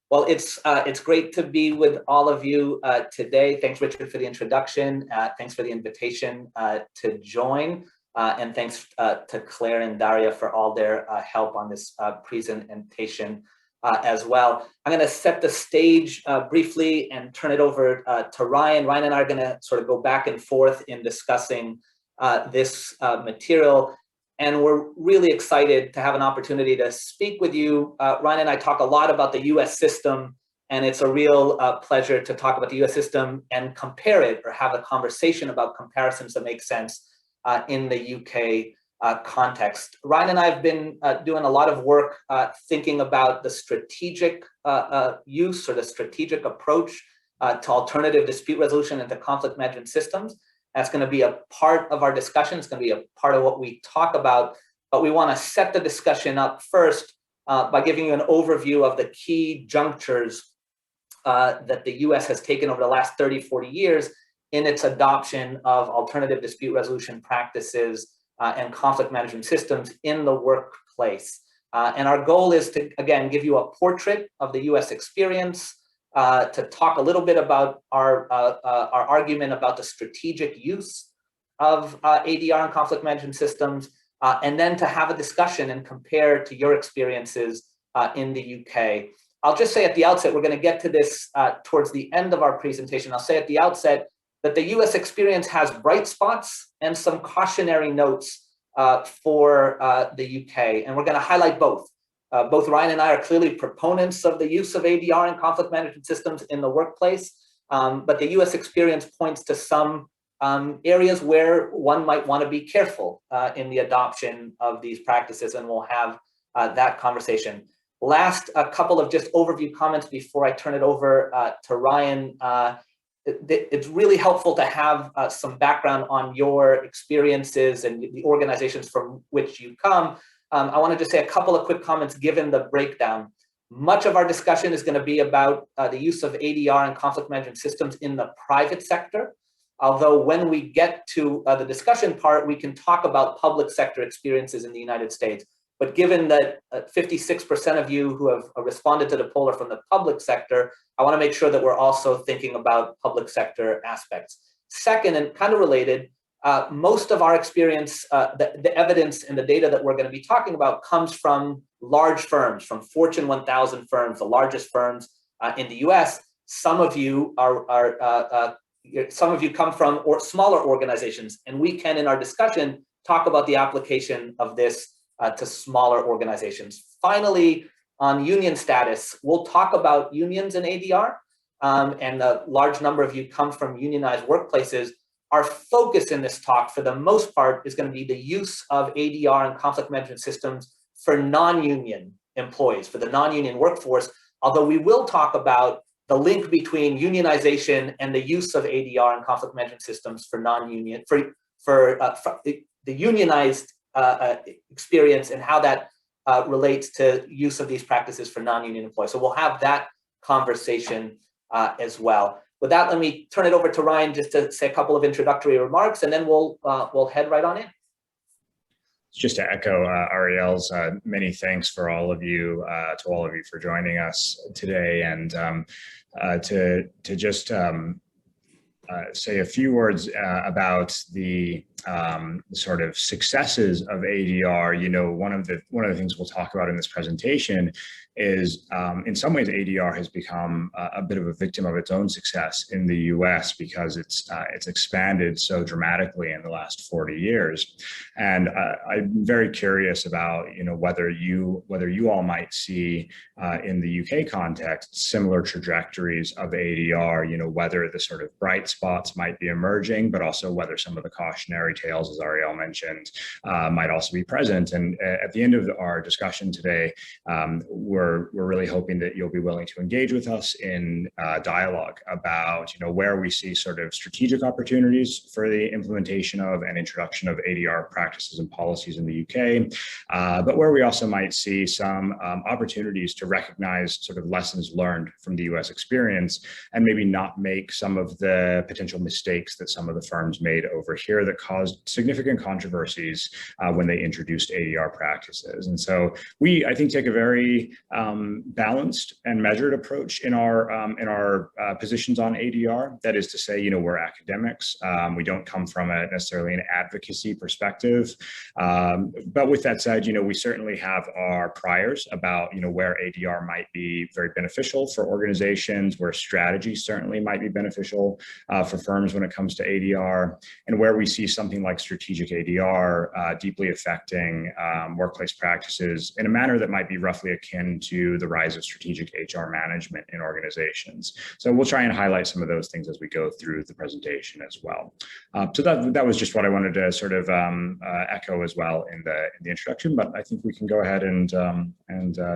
Well, it's great to be with all of you today. Thanks, Richard, for the introduction. Thanks for the invitation to join. And thanks to Claire and Daria for all their help on this presentation as well. I'm going to set the stage briefly and turn it over to Ryan. Ryan and I are going to sort of go back and forth in discussing this material. And we're really excited to have an opportunity to speak with you. Ryan and I talk a lot about the US system, and it's a real pleasure to talk about the US system and compare it, or have a conversation about comparisons that make sense in the UK context. Ryan and I have been doing a lot of work thinking about the strategic use or the strategic approach to alternative dispute resolution and to conflict management systems. That's going to be a part of our discussion. It's going to be a part of what we talk about, but we want to set the discussion up first by giving you an overview of the key junctures that the US has taken over the last 30, 40 years in its adoption of alternative dispute resolution practices and conflict management systems in the workplace. And our goal is to, again, give you a portrait of the US experience, to talk a little bit about our argument about the strategic use of ADR and conflict management systems, and then to have a discussion and compare to your experiences in the UK. I'll just say at the outset, we're going to get to this towards the end of our presentation. I'll say at the outset that the US experience has bright spots and some cautionary notes for the UK, and we're going to highlight both. Both Ryan and I are clearly proponents of the use of ADR and conflict management systems in the workplace, but the US experience points to some areas where one might want to be careful in the adoption of these practices, and we'll have that conversation. Last, a couple of just overview comments before I turn it over to Ryan. It's really helpful to have some background on your experiences and the organizations from which you come. I want to just say a couple of quick comments given the breakdown. Much of our discussion is going to be about the use of ADR and conflict management systems in the private sector. Although when we get to the discussion part, we can talk about public sector experiences in the United States. But given that 56% of you who have responded to the poll are from the public sector, I want to make sure that we're also thinking about public sector aspects. Second, and kind of related, most of our experience, the evidence and the data that we're going to be talking about comes from large firms, from Fortune 1000 firms, the largest firms in the US. Some of you come from smaller organizations, and we can, in our discussion, talk about the application of this to smaller organizations. Finally, on union status, we'll talk about unions and ADR, and a large number of you come from unionized workplaces. Our focus in this talk, for the most part, is going to be the use of ADR and conflict management systems for non-union employees, for the non-union workforce, although we will talk about the link between unionization and the use of ADR and conflict management systems for non-union, for the unionized experience, and how that relates to use of these practices for non-union employees. So we'll have that conversation as well. With that, let me turn it over to Ryan just to say a couple of introductory remarks, and then we'll head right on in. Just to echo Ariel's many thanks for all of you, to all of you for joining us today, and to just say a few words about the sort of successes of ADR. You know, one of the things we'll talk about in this presentation is, in some ways, ADR has become a bit of a victim of its own success in the US because it's expanded so dramatically in the last 40 years. And I'm very curious about, you know, whether you all might see in the UK context similar trajectories of ADR, you know, whether the sort of bright spots might be emerging, but also whether some of the cautionary tales, as Ariel mentioned, might also be present. And at the end of our discussion today, we're really hoping that you'll be willing to engage with us in dialogue about, you know, where we see sort of strategic opportunities for the implementation of and introduction of ADR practices and policies in the UK, but where we also might see some opportunities to recognize sort of lessons learned from the US experience, and maybe not make some of the potential mistakes that some of the firms made over here that caused caused significant controversies when they introduced ADR practices. And so I think, take a very balanced and measured approach in our positions on ADR. That is to say, we're academics. We don't come from necessarily an advocacy perspective. But with that said, we certainly have our priors about, where ADR might be very beneficial for organizations, where strategy certainly might be beneficial for firms when it comes to ADR, and where we see something like strategic ADR deeply affecting workplace practices in a manner that might be roughly akin to the rise of strategic HR management in organizations. So we'll try and highlight some of those things as we go through the presentation as well. So that was just what I wanted to sort of echo as well in the introduction, but I think we can go ahead and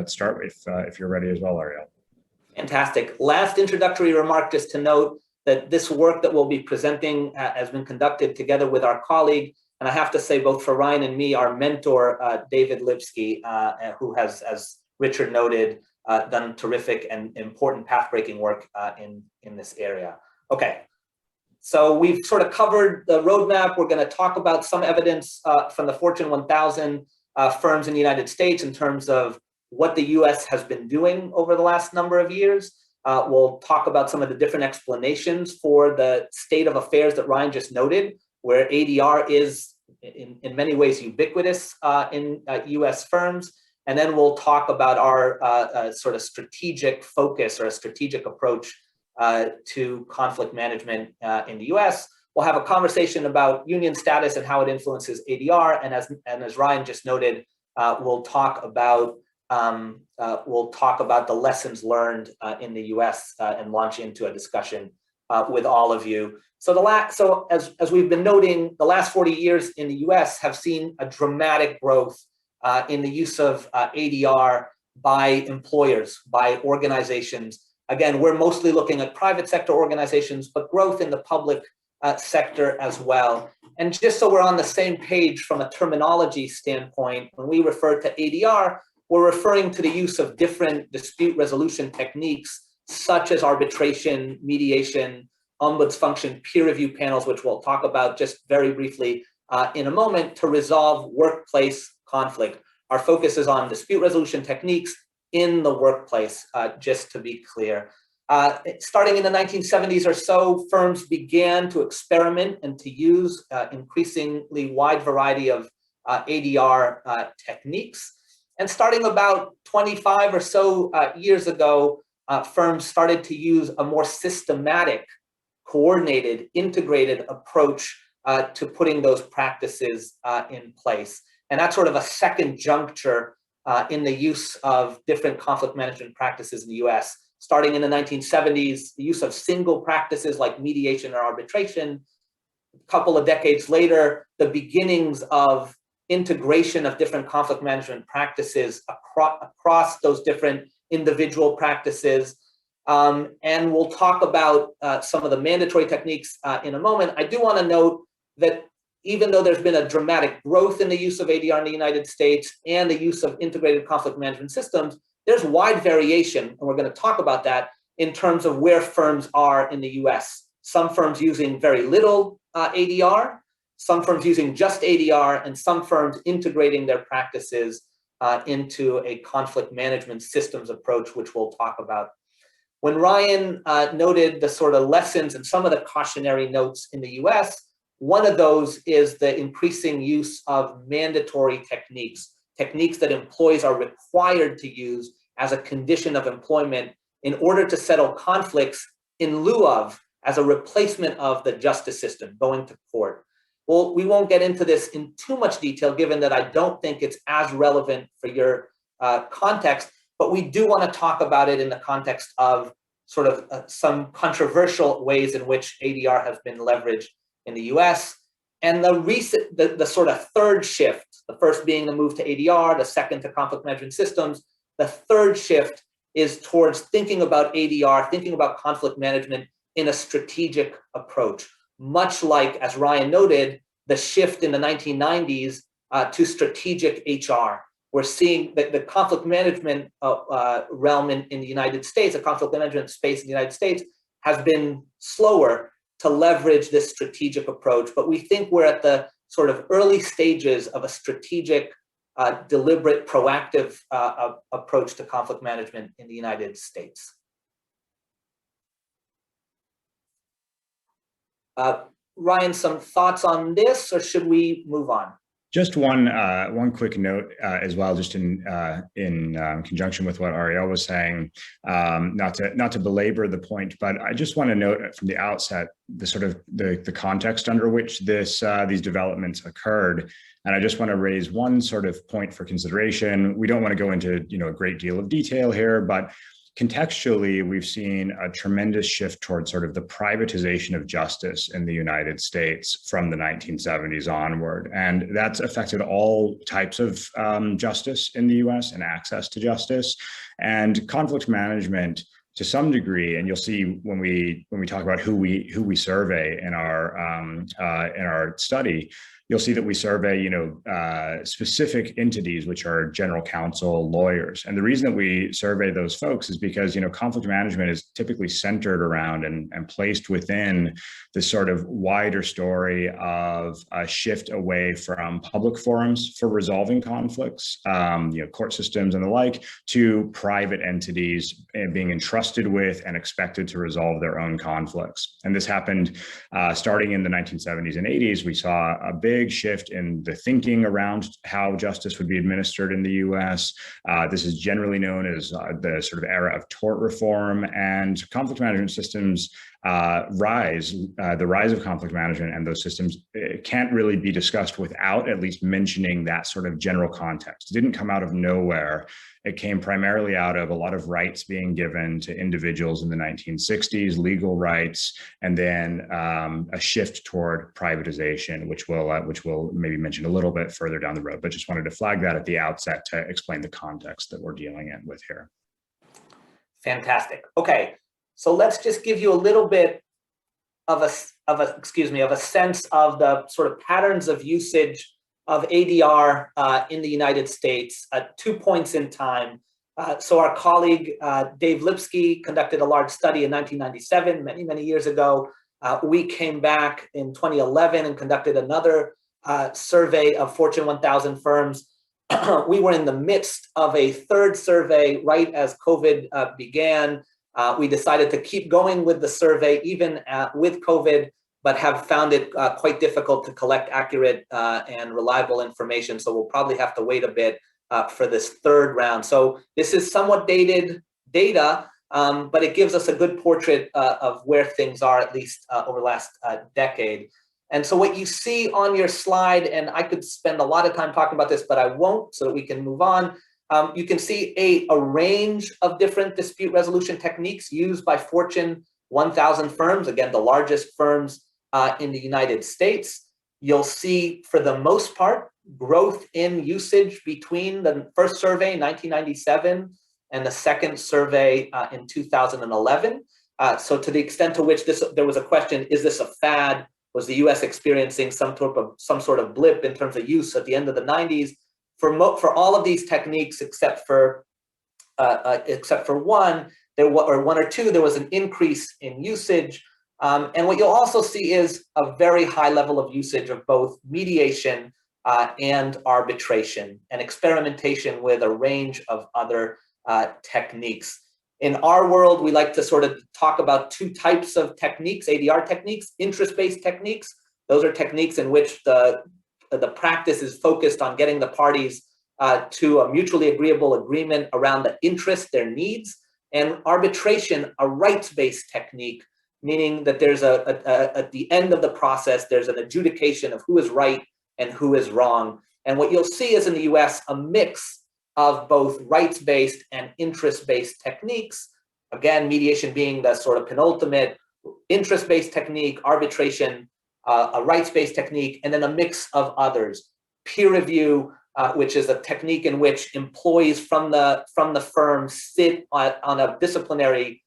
start if you're ready as well, Ariel. Fantastic. Last introductory remark, just to note that this work that we'll be presenting has been conducted together with our colleague, and I have to say, both for Ryan and me, our mentor, David Lipsky, who has, as Richard noted, done terrific and important path-breaking work in this area. Okay, so we've sort of covered the roadmap. We're going to talk about some evidence from the Fortune 1000 firms in the United States in terms of what the US has been doing over the last number of years. We'll talk about some of the different explanations for the state of affairs that Ryan just noted, where ADR is in many ways ubiquitous in US firms. And then we'll talk about our sort of strategic focus or a strategic approach to conflict management in the US. We'll have a conversation about union status and how it influences ADR. And as Ryan just noted, we'll talk about the lessons learned in the US and launch into a discussion with all of you. So as we've been noting, the last 40 years in the US have seen a dramatic growth in the use of ADR by employers, by organizations. Again, we're mostly looking at private sector organizations, but growth in the public sector as well. And just so we're on the same page from a terminology standpoint, when we refer to ADR, we're referring to the use of different dispute resolution techniques, such as arbitration, mediation, ombuds function, peer review panels, which we'll talk about just very briefly in a moment, to resolve workplace conflict. Our focus is on dispute resolution techniques in the workplace, just to be clear. Starting in the 1970s or so, firms began to experiment and to use increasingly wide variety of ADR techniques. And starting about 25 or so years ago, firms started to use a more systematic, coordinated, integrated approach to putting those practices in place. And that's sort of a second juncture in the use of different conflict management practices in the US. Starting in the 1970s, the use of single practices like mediation or arbitration. A couple of decades later, the beginnings of integration of different conflict management practices across those different individual practices. And we'll talk about some of the mandatory techniques in a moment. I do want to note that even though there's been a dramatic growth in the use of ADR in the United States and the use of integrated conflict management systems, there's wide variation, and we're going to talk about that in terms of where firms are in the US. Some firms using very little ADR, some firms using just ADR, and some firms integrating their practices into a conflict management systems approach, which we'll talk about. When Ryan noted the sort of lessons and some of the cautionary notes in the US, one of those is the increasing use of mandatory techniques, techniques that employees are required to use as a condition of employment in order to settle conflicts in lieu of, as a replacement of the justice system, going to court. Well, we won't get into this in too much detail, given that I don't think it's as relevant for your context, but we do want to talk about it in the context of sort of some controversial ways in which ADR has been leveraged in the US. And the sort of third shift, the first being the move to ADR, the second to conflict management systems, the third shift is towards thinking about ADR, thinking about conflict management in a strategic approach. Much like, as Ryan noted, the shift in the 1990s to strategic HR. We're seeing that the conflict management realm in the United States, the conflict management space in the United States has been slower to leverage this strategic approach, but we think we're at the sort of early stages of a strategic, deliberate, proactive approach to conflict management in the United States. Ryan, some thoughts on this, or should we move on? Just one quick note as well, just in conjunction with what Ariel was saying, not to belabor the point, but I just want to note from the outset the sort of the context under which these developments occurred. And I just want to raise one sort of point for consideration. We don't want to go into a great deal of detail here, but contextually, we've seen a tremendous shift towards sort of the privatization of justice in the United States from the 1970s onward. And that's affected all types of justice in the US and access to justice. And conflict management, to some degree, and you'll see when we talk about who we survey in our study, you'll see that we survey, specific entities, which are general counsel, lawyers. And the reason that we survey those folks is because, conflict management is typically centered around and placed within this sort of wider story of a shift away from public forums for resolving conflicts, court systems and the like, to private entities being entrusted with and expected to resolve their own conflicts. And this happened starting in the 1970s and 80s. We saw a big shift in the thinking around how justice would be administered in the US. This is generally known as the sort of era of tort reform, and conflict management systems the rise of conflict management and those systems can't really be discussed without at least mentioning that sort of general context. It didn't come out of nowhere. It came primarily out of a lot of rights being given to individuals in the 1960s, legal rights, and then a shift toward privatization, which we'll maybe mention a little bit further down the road. But just wanted to flag that at the outset to explain the context that we're dealing with here. Fantastic. Okay, so let's just give you a little bit of a sense of the sort of patterns of usage of ADR in the United States at 2 points in time. So our colleague, Dave Lipsky, conducted a large study in 1997, many years ago. We came back in 2011 and conducted another survey of Fortune 1000 firms. We were in the midst of a third survey right as COVID began. We decided to keep going with the survey even with COVID, but have found it quite difficult to collect accurate and reliable information. So we'll probably have to wait a bit for this third round. So this is somewhat dated data, but it gives us a good portrait of where things are, at least over the last decade. And so what you see on your slide, and I could spend a lot of time talking about this, but I won't, so that we can move on. You can see a range of different dispute resolution techniques used by Fortune 1000 firms, again, the largest firms in the United States. You'll see, for the most part, growth in usage between the first survey in 1997 and the second survey in 2011. So to the extent to which there was a question, is this a fad? Was the US experiencing some sort of blip in terms of use at the end of the 90s? For all of these techniques, except for one, one or two, there was an increase in usage. And what you'll also see is a very high level of usage of both mediation and arbitration, and experimentation with a range of other techniques. In our world, we like to sort of talk about two types of techniques, ADR techniques: interest-based techniques. Those are techniques in which the practice is focused on getting the parties to a mutually agreeable agreement around the interest, their needs. And arbitration, a rights-based technique, meaning that there's at the end of the process, there's an adjudication of who is right and who is wrong. And what you'll see is in the US, a mix of both rights-based and interest-based techniques. Again, mediation being the sort of penultimate, interest-based technique, arbitration, a rights-based technique, and then a mix of others. Peer review, which is a technique in which employees from the firm sit on a disciplinary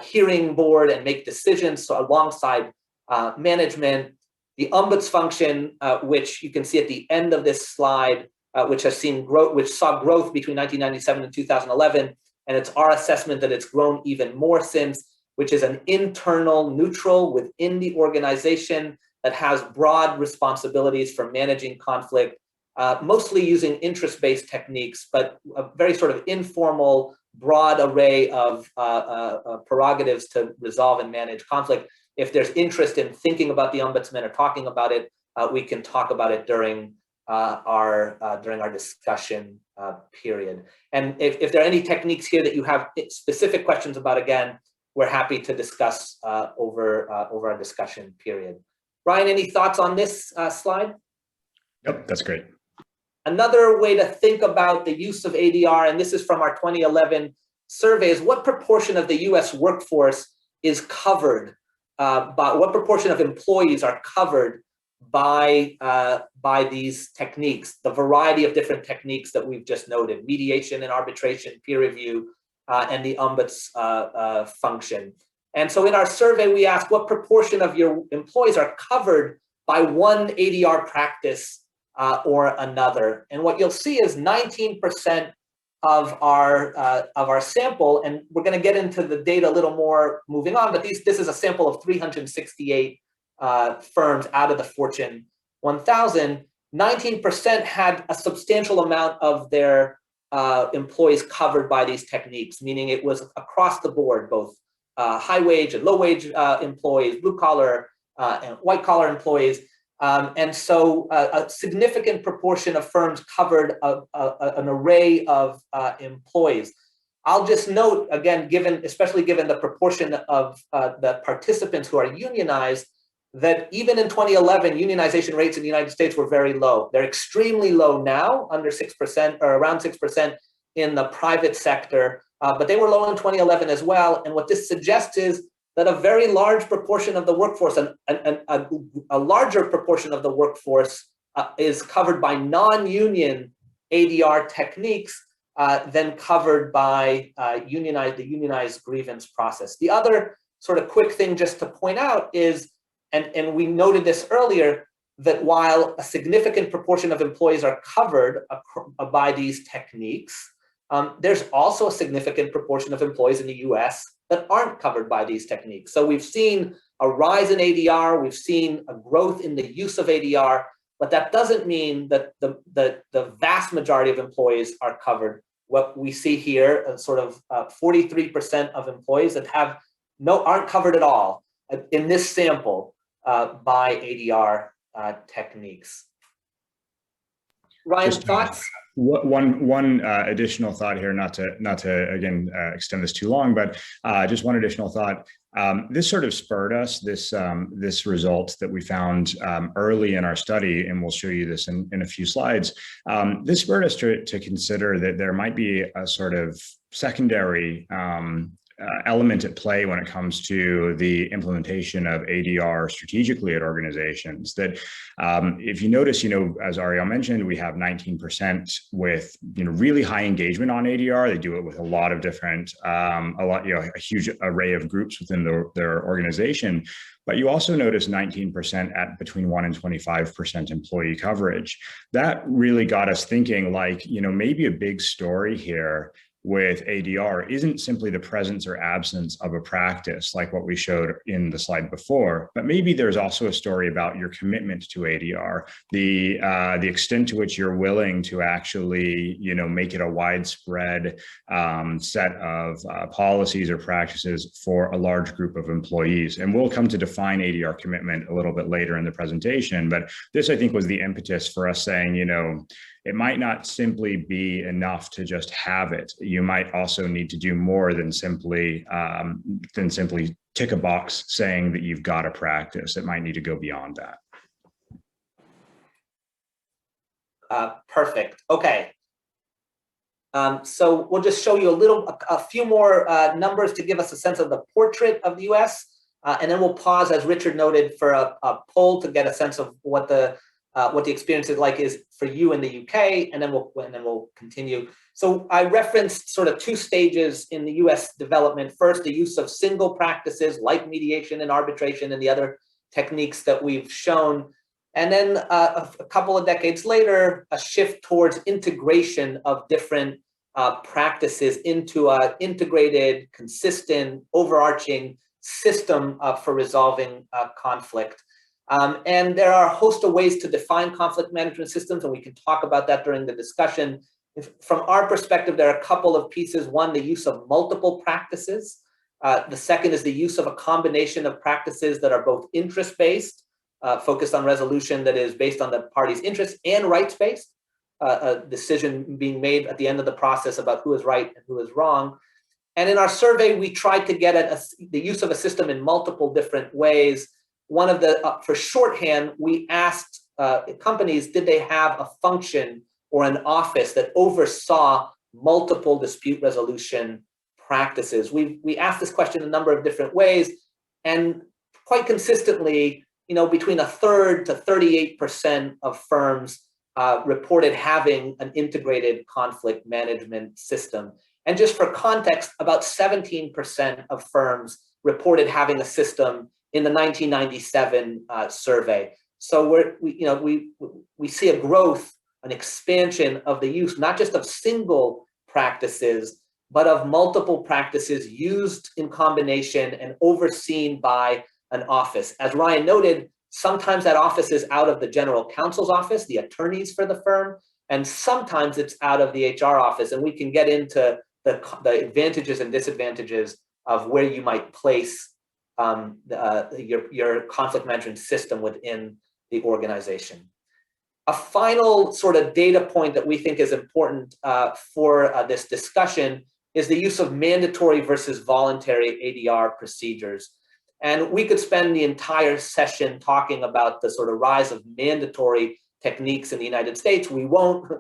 hearing board and make decisions alongside management. The ombuds function, which you can see at the end of this slide, which saw growth between 1997 and 2011, and it's our assessment that it's grown even more since. which is an internal neutral within the organization that has broad responsibilities for managing conflict, mostly using interest-based techniques, but a very sort of informal, broad array of prerogatives to resolve and manage conflict. If there's interest in thinking about the ombudsman or talking about it, we can talk about it during our discussion period. And if there are any techniques here that you have specific questions about, again, we're happy to discuss over our discussion period. Ryan, any thoughts on this slide? Yep, that's great. Another way to think about the use of ADR, and this is from our 2011 survey, is what proportion of the US workforce is covered, what proportion of employees are covered by these techniques, the variety of different techniques that we've just noted: mediation and arbitration, peer review, and the ombuds function. And so in our survey, we asked what proportion of your employees are covered by one ADR practice or another. And what you'll see is 19% of our sample, and we're going to get into the data a little more moving on, but this is a sample of 368 firms out of the Fortune 1000. 19% had a substantial amount of their employees covered by these techniques, meaning it was across the board, both high wage and low wage employees, blue collar and white collar employees. And so a significant proportion of firms covered an array of employees. I'll just note, again, especially given the proportion of the participants who are unionized, that even in 2011, unionization rates in the United States were very low. They're extremely low now, under 6% or around 6% in the private sector, but they were low in 2011 as well. And what this suggests is that a very large proportion of the workforce, a larger proportion of the workforce is covered by non-union ADR techniques than covered by the unionized grievance process. The other sort of quick thing just to point out is, and we noted this earlier, that while a significant proportion of employees are covered by these techniques, there's also a significant proportion of employees in the US that aren't covered by these techniques. So we've seen a rise in ADR, we've seen a growth in the use of ADR, but that doesn't mean that the vast majority of employees are covered. What we see here, sort of 43% of employees that aren't covered at all in this sample by ADR techniques. Ryan, thoughts? One additional thought here, not to again extend this too long, but just one additional thought. This sort of spurred us, this result that we found early in our study, and we'll show you this in a few slides. This spurred us to consider that there might be a sort of secondary element at play when it comes to the implementation of ADR strategically at organizations. That if you notice, as Ariel mentioned, we have 19% with really high engagement on ADR. They do it with a lot of different, a huge array of groups within their organization. But you also notice 19% at between 1 and 25% employee coverage. That really got us thinking, maybe a big story here with ADR isn't simply the presence or absence of a practice like what we showed in the slide before, but maybe there's also a story about your commitment to ADR, the extent to which you're willing to actually, make it a widespread set of policies or practices for a large group of employees. And we'll come to define ADR commitment a little bit later in the presentation, but this, I think, was the impetus for us saying, it might not simply be enough to just have it. You might also need to do more than simply tick a box saying that you've got a practice. It might need to go beyond that. Perfect. Okay. So we'll just show you a few more numbers to give us a sense of the portrait of the US, and then we'll pause, as Richard noted, for a poll to get a sense of what the experience is for you in the UK, and then we'll continue. So I referenced sort of two stages in the US development. First, the use of single practices like mediation and arbitration and the other techniques that we've shown. And then a couple of decades later, a shift towards integration of different practices into an integrated, consistent, overarching system for resolving conflict. And there are a host of ways to define conflict management systems, and we can talk about that during the discussion. From our perspective, there are a couple of pieces. One, the use of multiple practices. The second is the use of a combination of practices that are both interest-based, focused on resolution that is based on the party's interests, and rights-based, a decision being made at the end of the process about who is right and who is wrong. And in our survey, we tried to get at the use of a system in multiple different ways. One of the, for shorthand, we asked companies, did they have a function or an office that oversaw multiple dispute resolution practices? We asked this question a number of different ways, and quite consistently, between 1/3 to 38% of firms reported having an integrated conflict management system. And just for context, about 17% of firms reported having a system in the 1997 survey. So we see a growth, an expansion of the use, not just of single practices, but of multiple practices used in combination and overseen by an office. As Ryan noted, sometimes that office is out of the general counsel's office, the attorneys for the firm, and sometimes it's out of the HR office. And we can get into the advantages and disadvantages of where you might place your conflict management system within the organization. A final sort of data point that we think is important for this discussion is the use of mandatory versus voluntary ADR procedures. And we could spend the entire session talking about the sort of rise of mandatory techniques in the United States. We won't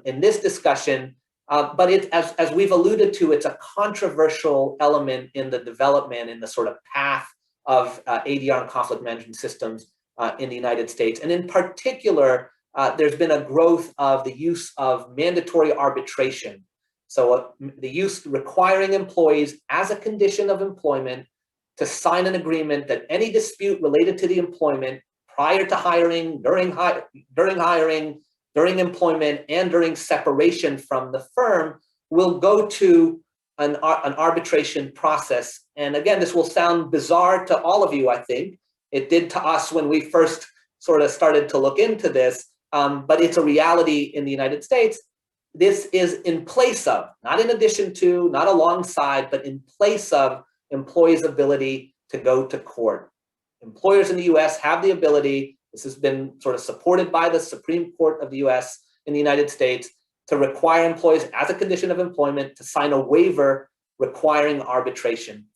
in this discussion, but as we've alluded to, it's a controversial element in the development, in the sort of path of ADR and conflict management systems in the United States. And in particular, there's been a growth of the use of mandatory arbitration. So the use requiring employees as a condition of employment to sign an agreement that any dispute related to the employment prior to hiring, during hiring, during employment, and during separation from the firm will go to an arbitration process. And again, this will sound bizarre to all of you, I think. It did to us when we first sort of started to look into this, but it's a reality in the United States. This is in place of, not in addition to, not alongside, but in place of employees' ability to go to court. Employers in the US have the ability, this has been sort of supported by the Supreme Court of the US in the United States, to require employees as a condition of employment to sign a waiver requiring arbitration.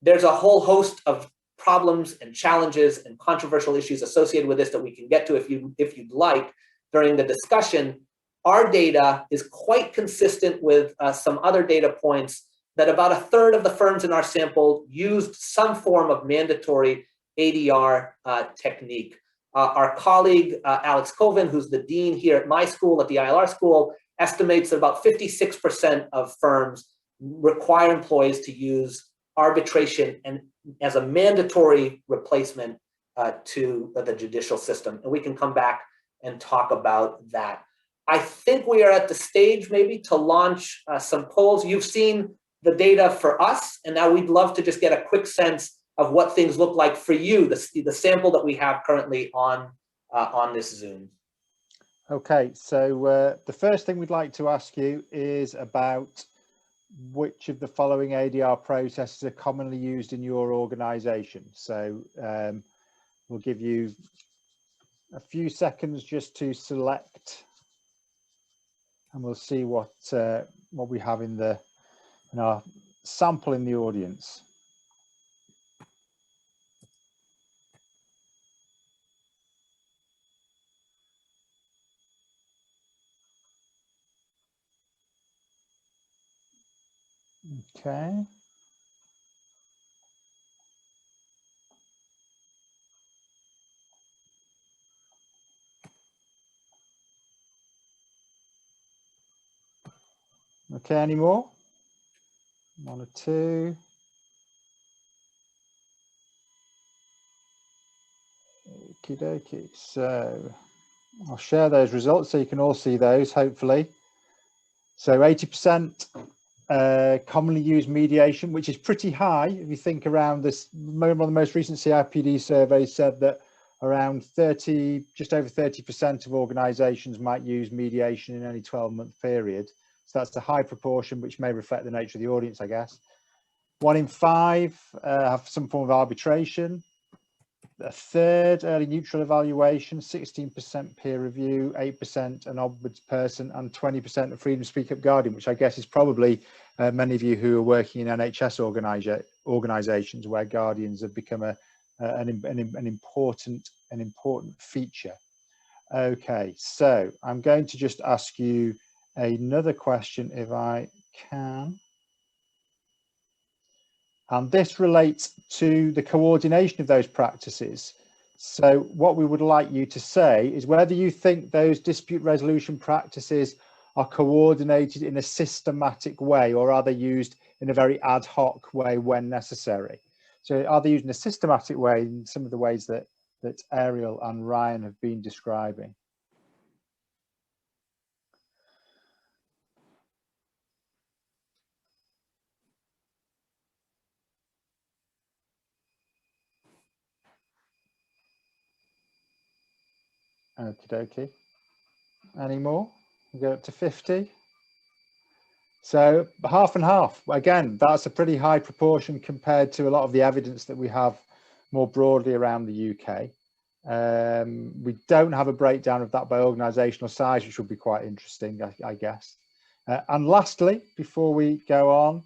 There's a whole host of problems and challenges and controversial issues associated with this that we can get to if you'd like during the discussion. Our data is quite consistent with some other data points that about 1/3 of the firms in our sample used some form of mandatory ADR technique. Our colleague, Alex Colvin, who's the dean here at my school, at the ILR school, estimates that about 56% of firms require employees to use arbitration and as a mandatory replacement to the judicial system. And we can come back and talk about that. I think we are at the stage maybe to launch some polls. You've seen the data for us, and now we'd love to just get a quick sense of what things look like for you, the sample that we have currently on this Zoom. Okay, so the first thing we'd like to ask you is about which of the following ADR processes are commonly used in your organization. So we'll give you a few seconds just to select, and we'll see what we have in our sample in the audience. Okay. Okay, any more? One or two. Okie dokie. So I'll share those results so you can all see those, hopefully. So 80% commonly used mediation, which is pretty high. If you think around this, one of the most recent CIPD surveys said that around just over 30% of organizations might use mediation in any 12-month period. So that's a high proportion, which may reflect the nature of the audience, I guess. 1 in 5 have some form of arbitration. A third early neutral evaluation, 16% peer review, 8% an ombudsperson, and 20% a freedom to speak up guardian, which I guess is probably many of you who are working in NHS organisations where guardians have become an important feature. Okay, so I'm going to just ask you another question if I can. And this relates to the coordination of those practices. So what we would like you to say is whether you think those dispute resolution practices are coordinated in a systematic way, or are they used in a very ad hoc way when necessary? So are they used in a systematic way in some of the ways that Ariel and Ryan have been describing? Okie dokie. Any more? We'll go up to 50. So half and half. Again, that's a pretty high proportion compared to a lot of the evidence that we have more broadly around the UK. We don't have a breakdown of that by organisational size, which would be quite interesting, I guess. And lastly, before we go on,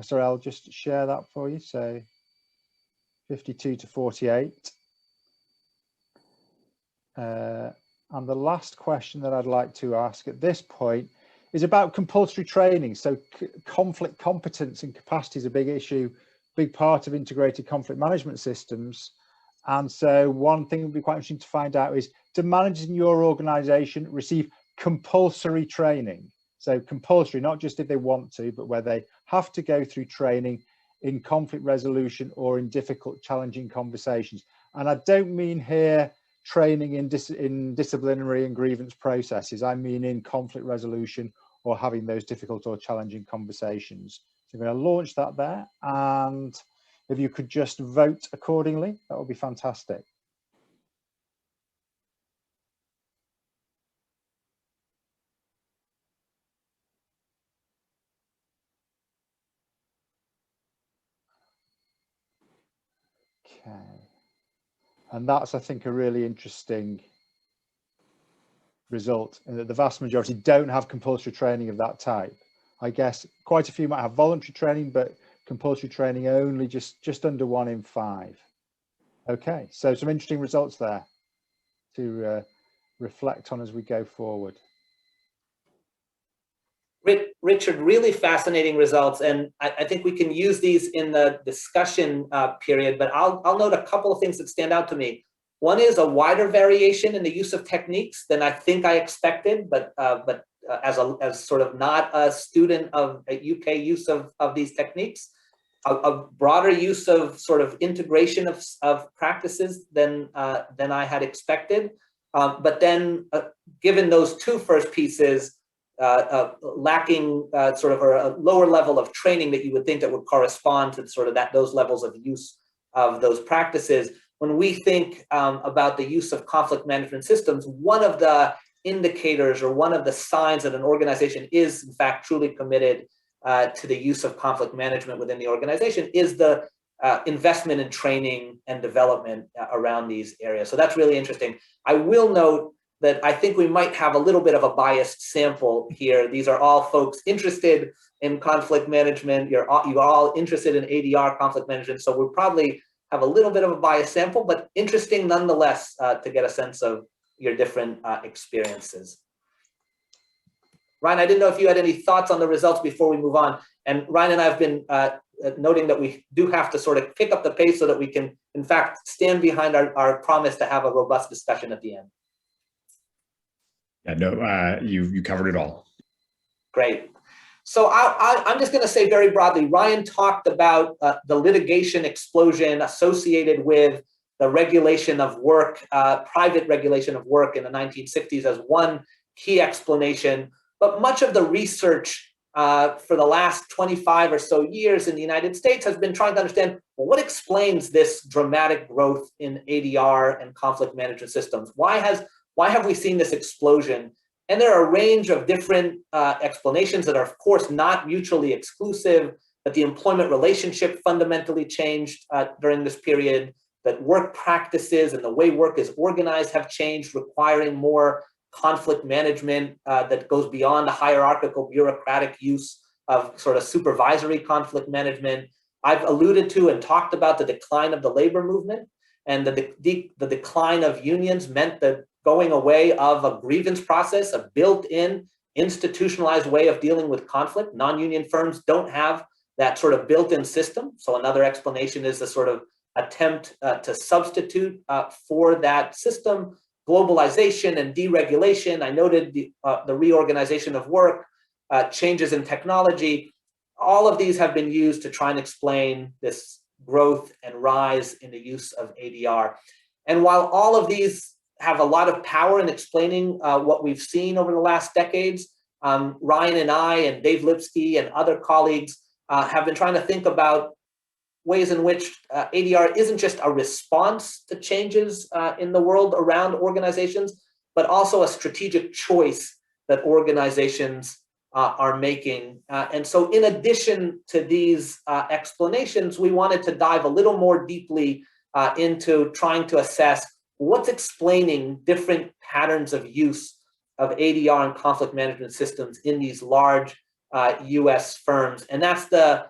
sorry, I'll just share that for you. So 52 to 48. And the last question that I'd like to ask at this point is about compulsory training. So conflict competence and capacity is a big issue, big part of integrated conflict management systems. And so one thing that would be quite interesting to find out is, do managers in your organization receive compulsory training? So compulsory, not just if they want to, but where they have to go through training in conflict resolution or in difficult, challenging conversations. And I don't mean here training in disciplinary and grievance processes. I mean in conflict resolution or having those difficult or challenging conversations. So I'm going to launch that there, and if you could just vote accordingly, that would be fantastic. Okay. And that's, I think, a really interesting result, in that the vast majority don't have compulsory training of that type. I guess quite a few might have voluntary training, but compulsory training only just under 1 in 5. Okay, so some interesting results there to reflect on as we go forward. Richard, really fascinating results, and I think we can use these in the discussion period, but I'll note a couple of things that stand out to me. One is a wider variation in the use of techniques than I think I expected, but as sort of not a student of UK use of these techniques, a broader use of sort of integration of practices than I had expected. But then given those two first pieces, lacking sort of a lower level of training that you would think that would correspond to sort of those levels of use of those practices. When we think about the use of conflict management systems, one of the indicators or one of the signs that an organization is in fact truly committed to the use of conflict management within the organization is the investment in training and development around these areas. So that's really interesting. I will note that I think we might have a little bit of a biased sample here. These are all folks interested in conflict management. You're all interested in ADR conflict management. So we'll probably have a little bit of a biased sample, but interesting nonetheless to get a sense of your different experiences. Ryan, I didn't know if you had any thoughts on the results before we move on. And Ryan and I have been noting that we do have to sort of pick up the pace so that we can, in fact, stand behind our promise to have a robust discussion at the end. Yeah, no, you covered it all. Great. So I'm just going to say very broadly, Ryan talked about the litigation explosion associated with the regulation of work, private regulation of work in the 1960s as one key explanation. But much of the research for the last 25 or so years in the United States has been trying to understand, well, what explains this dramatic growth in ADR and conflict management systems? Why have we seen this explosion? And there are a range of different explanations that are, of course, not mutually exclusive, that the employment relationship fundamentally changed during this period, that work practices and the way work is organized have changed, requiring more conflict management that goes beyond the hierarchical bureaucratic use of sort of supervisory conflict management. I've alluded to and talked about the decline of the labor movement, and the decline of unions meant the going away of a grievance process, a built-in institutionalized way of dealing with conflict. Non-union firms don't have that sort of built-in system. So another explanation is the sort of attempt to substitute for that system. Globalization and deregulation. I noted the reorganization of work, changes in technology. All of these have been used to try and explain this growth and rise in the use of ADR. And while all of these have a lot of power in explaining what we've seen over the last decades, Ryan and I and Dave Lipsky and other colleagues have been trying to think about ways in which ADR isn't just a response to changes in the world around organizations, but also a strategic choice that organizations are making. And so in addition to these explanations, we wanted to dive a little more deeply into trying to assess what's explaining different patterns of use of ADR and conflict management systems in these large US firms. And that's the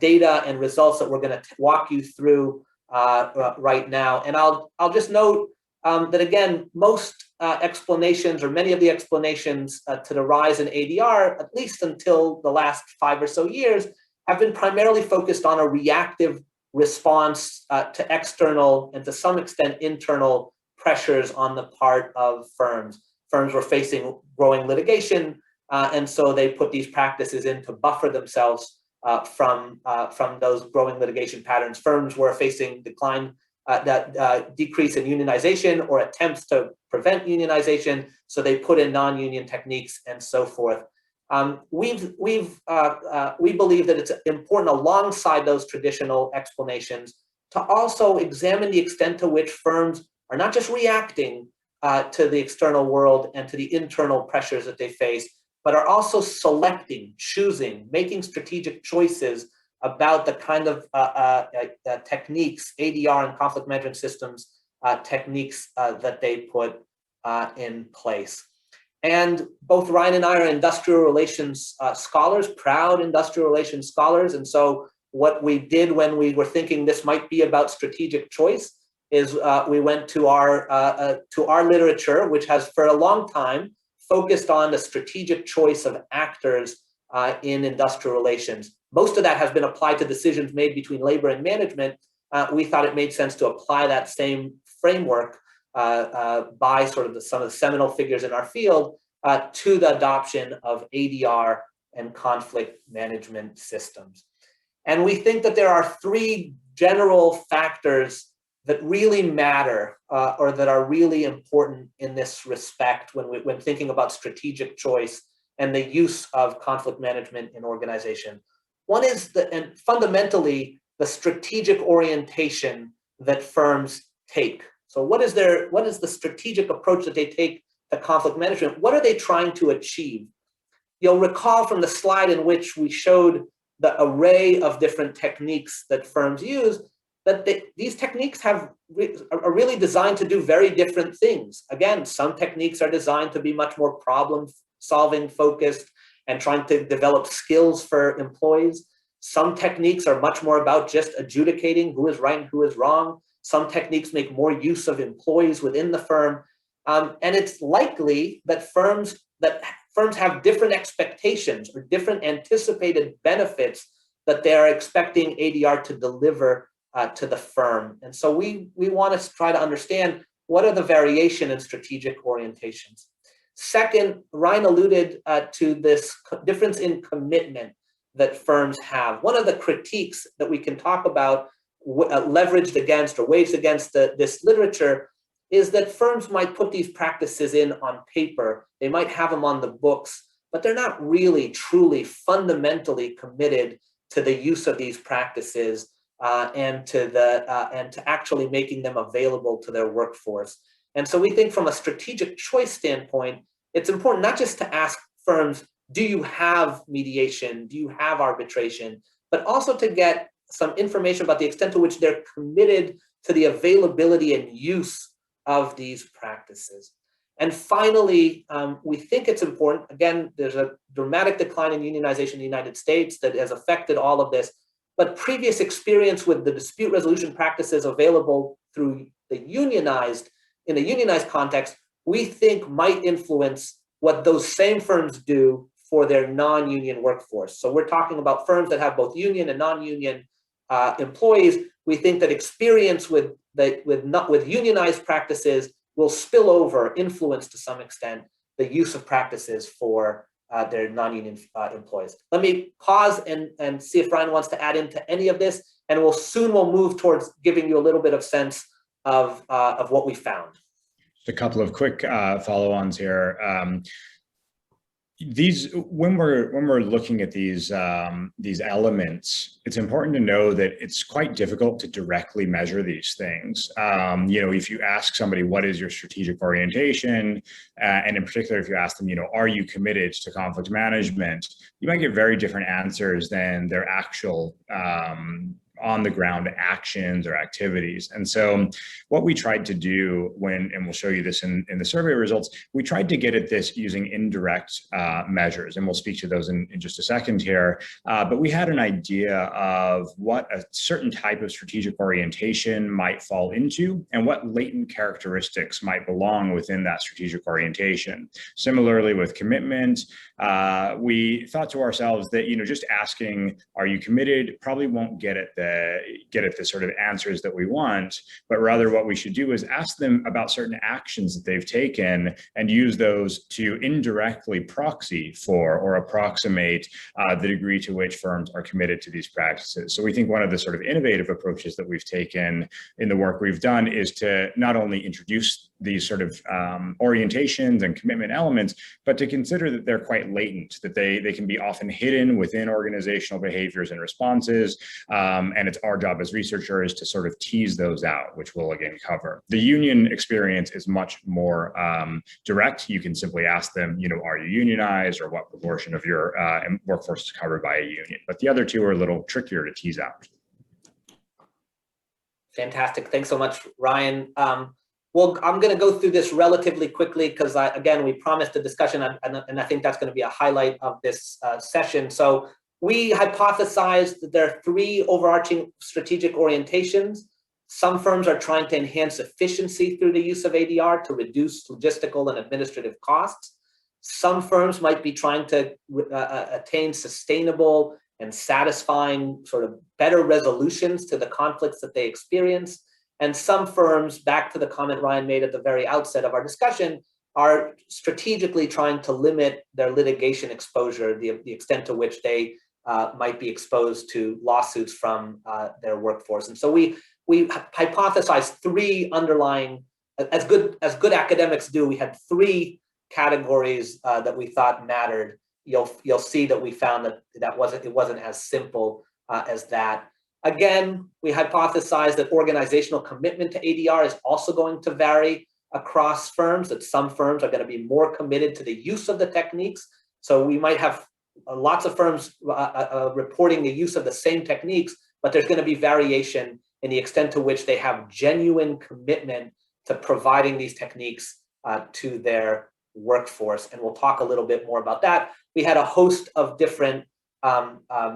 data and results that we're going to walk you through right now. And I'll just note that again, most explanations or many of the explanations to the rise in ADR, at least until the last 5 or so years, have been primarily focused on a reactive response to external and to some extent internal pressures on the part of firms. Firms were facing growing litigation, and so they put these practices in to buffer themselves from those growing litigation patterns. Firms were facing decline, decrease in unionization or attempts to prevent unionization, so they put in non-union techniques and so forth. We believe that it's important alongside those traditional explanations to also examine the extent to which firms are not just reacting to the external world and to the internal pressures that they face, but are also selecting, choosing, making strategic choices about the kind of techniques, ADR and conflict management systems techniques that they put in place. And both Ryan and I are industrial relations scholars, proud industrial relations scholars. And so what we did when we were thinking this might be about strategic choice is we went to our literature, which has for a long time focused on the strategic choice of actors in industrial relations. Most of that has been applied to decisions made between labor and management. We thought it made sense to apply that same framework by sort of some of the seminal figures in our field to the adoption of ADR and conflict management systems. And we think that there are 3 general factors that really matter or that are really important in this respect when thinking about strategic choice and the use of conflict management in organization. One is and fundamentally the strategic orientation that firms take. So what is the strategic approach that they take to conflict management? What are they trying to achieve? You'll recall from the slide in which we showed the array of different techniques that firms use, that these techniques are really designed to do very different things. Again, some techniques are designed to be much more problem-solving focused and trying to develop skills for employees. Some techniques are much more about just adjudicating who is right and who is wrong. Some techniques make more use of employees within the firm. And it's likely that firms have different expectations or different anticipated benefits that they're expecting ADR to deliver to the firm. And so we want to try to understand what are the variation in strategic orientations. Second, Ryan alluded to this difference in commitment that firms have. One of the critiques that we can talk about leveraged against or waged against this literature is that firms might put these practices in on paper. They might have them on the books, but they're not really truly fundamentally committed to the use of these practices and to actually making them available to their workforce. And so we think from a strategic choice standpoint, it's important not just to ask firms, do you have mediation? Do you have arbitration? But also to get some information about the extent to which they're committed to the availability and use of these practices. And finally, we think it's important, again, there's a dramatic decline in unionization in the United States that has affected all of this, but previous experience with the dispute resolution practices available through the in a unionized context, we think might influence what those same firms do for their non-union workforce. So we're talking about firms that have both union and non-union employees. We think that experience with unionized practices will spill over, influence to some extent, the use of practices for their non-union employees. Let me pause and see if Ryan wants to add into any of this, and we'll move towards giving you a little bit of sense of what we found. Just a couple of quick follow-ons here. When we're looking at these elements, it's important to know that it's quite difficult to directly measure these things. If you ask somebody what is your strategic orientation, and in particular if you ask them, are you committed to conflict management, you might get very different answers than their actual on the ground actions or activities. And so what we tried to do and we'll show you this in the survey results, we tried to get at this using indirect measures, and we'll speak to those in just a second here. But we had an idea of what a certain type of strategic orientation might fall into and what latent characteristics might belong within that strategic orientation. Similarly with commitment, we thought to ourselves that, just asking, are you committed, probably won't get at the sort of answers that we want, but rather what we should do is ask them about certain actions that they've taken and use those to indirectly proxy for or approximate the degree to which firms are committed to these practices. So we think one of the sort of innovative approaches that we've taken in the work we've done is to not only introduce these sort of orientations and commitment elements, but to consider that they're quite latent, that they can be often hidden within organizational behaviors and responses. And it's our job as researchers to sort of tease those out, which we'll again cover. The union experience is much more direct. You can simply ask them, are you unionized, or what proportion of your workforce is covered by a union? But the other two are a little trickier to tease out. Fantastic. Thanks so much, Ryan. Well, I'm going to go through this relatively quickly because, again, we promised a discussion, and I think that's going to be a highlight of this session. So we hypothesized that there are three overarching strategic orientations. Some firms are trying to enhance efficiency through the use of ADR to reduce logistical and administrative costs. Some firms might be trying to attain sustainable and satisfying sort of better resolutions to the conflicts that they experience. And some firms, back to the comment Ryan made at the very outset of our discussion, are strategically trying to limit their litigation exposure, the extent to which they might be exposed to lawsuits from their workforce. And so we hypothesized three underlying, as good academics do, we had three categories that we thought mattered. You'll see that we found that it wasn't as simple as that. Again, we hypothesized that organizational commitment to ADR is also going to vary across firms, that some firms are going to be more committed to the use of the techniques. So we might have lots of firms reporting the use of the same techniques, but there's going to be variation in the extent to which they have genuine commitment to providing these techniques to their workforce. And we'll talk a little bit more about that. We had a host of different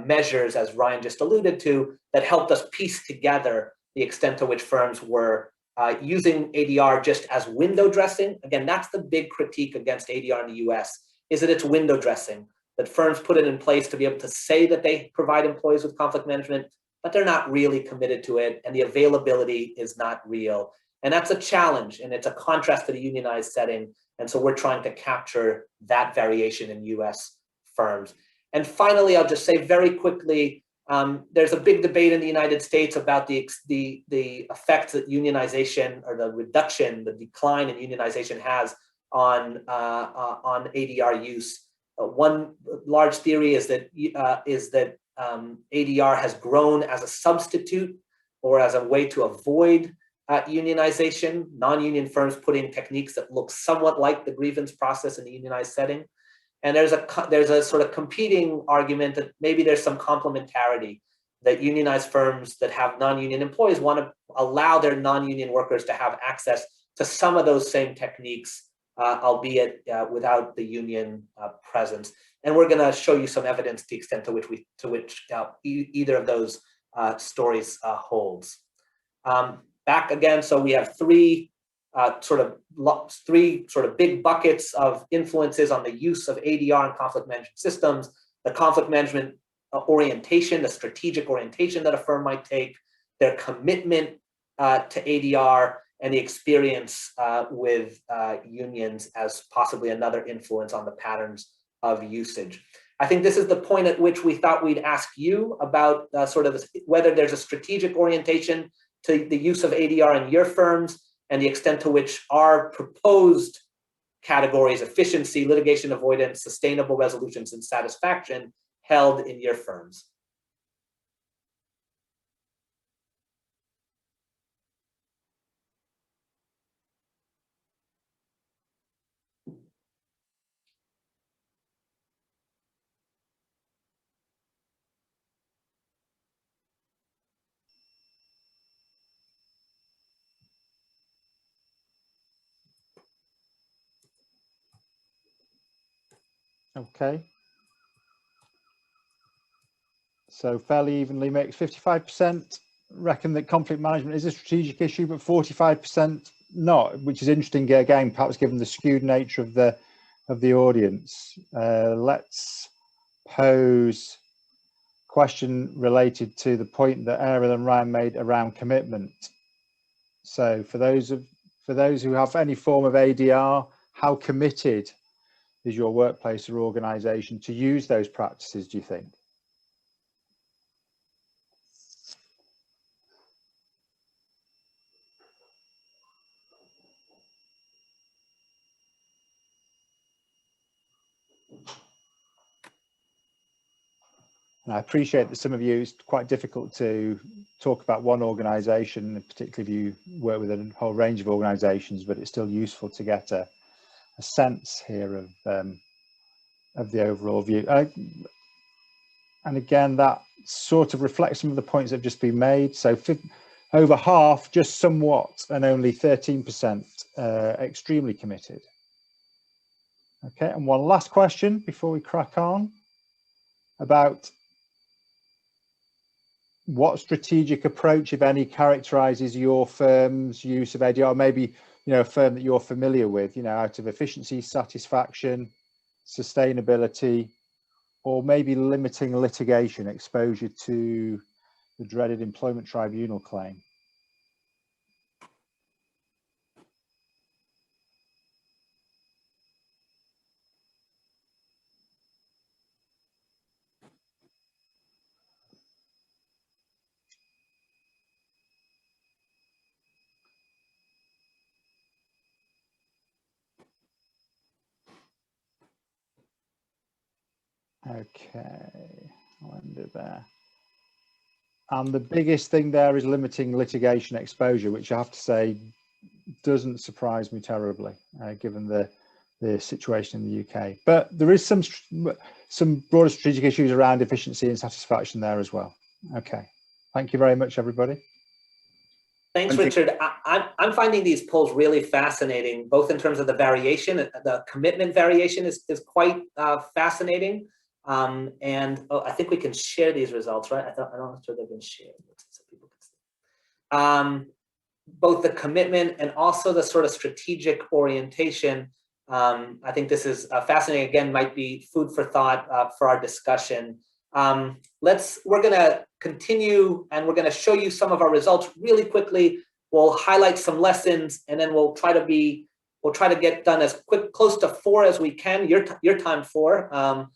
measures, as Ryan just alluded to, that helped us piece together the extent to which firms were using ADR just as window dressing. Again, that's the big critique against ADR in the US, is that it's window dressing, that firms put it in place to be able to say that they provide employees with conflict management, but they're not really committed to it, and the availability is not real. And that's a challenge, and it's a contrast to the unionized setting. And so we're trying to capture that variation in US firms. And finally, I'll just say very quickly, there's a big debate in the United States about the effects that unionization, or the decline in unionization has on ADR use. one large theory is that ADR has grown as a substitute or as a way to avoid unionization. Non-union firms put in techniques that look somewhat like the grievance process in the unionized setting. And there's a sort of competing argument that maybe there's some complementarity, that unionized firms that have non-union employees want to allow their non-union workers to have access to some of those same techniques, albeit without the union presence. And we're going to show you some evidence to the extent to which either of those stories holds. Back again, so we have three sort of big buckets of influences on the use of ADR in conflict management systems: the conflict management orientation, the strategic orientation that a firm might take, their commitment to ADR, and the experience with unions as possibly another influence on the patterns of usage. I think this is the point at which we thought we'd ask you about sort of whether there's a strategic orientation to the use of ADR in your firms, and the extent to which our proposed categories, efficiency, litigation avoidance, sustainable resolutions, and satisfaction, held in your firms. Okay. So fairly evenly mixed. 55% reckon that conflict management is a strategic issue, but 45% not, which is interesting again, perhaps given the skewed nature of the audience. Let's pose a question related to the point that Ariel and Ryan made around commitment. So for those who have any form of ADR, how committed is your workplace or organization to use those practices, do you think? And I appreciate that some of you, it's quite difficult to talk about one organization, particularly if you work with a whole range of organizations, but it's still useful to get a sense here of the overall view. And again, that sort of reflects some of the points that have just been made. So over half, just somewhat, and only 13% extremely committed. Okay, and one last question before we crack on about what strategic approach, if any, characterizes your firm's use of ADR, maybe, a firm that you're familiar with, out of efficiency, satisfaction, sustainability, or maybe limiting litigation exposure to the dreaded employment tribunal claim. Okay, I'll end it there. And the biggest thing there is limiting litigation exposure, which I have to say doesn't surprise me terribly, given the situation in the UK. But there is some broader strategic issues around efficiency and satisfaction there as well. Okay, thank you very much, everybody. Thanks, Richard. I'm finding these polls really fascinating, both in terms of the variation. The commitment variation is quite fascinating. And I think we can share these results, right? I'm not sure they've been shared, so people can see. Both the commitment and also the sort of strategic orientation. I think this is fascinating. Again, might be food for thought for our discussion. We're going to continue, and we're going to show you some of our results really quickly. We'll highlight some lessons, and then we'll try to get done as close to 4 as we can. Your time 4,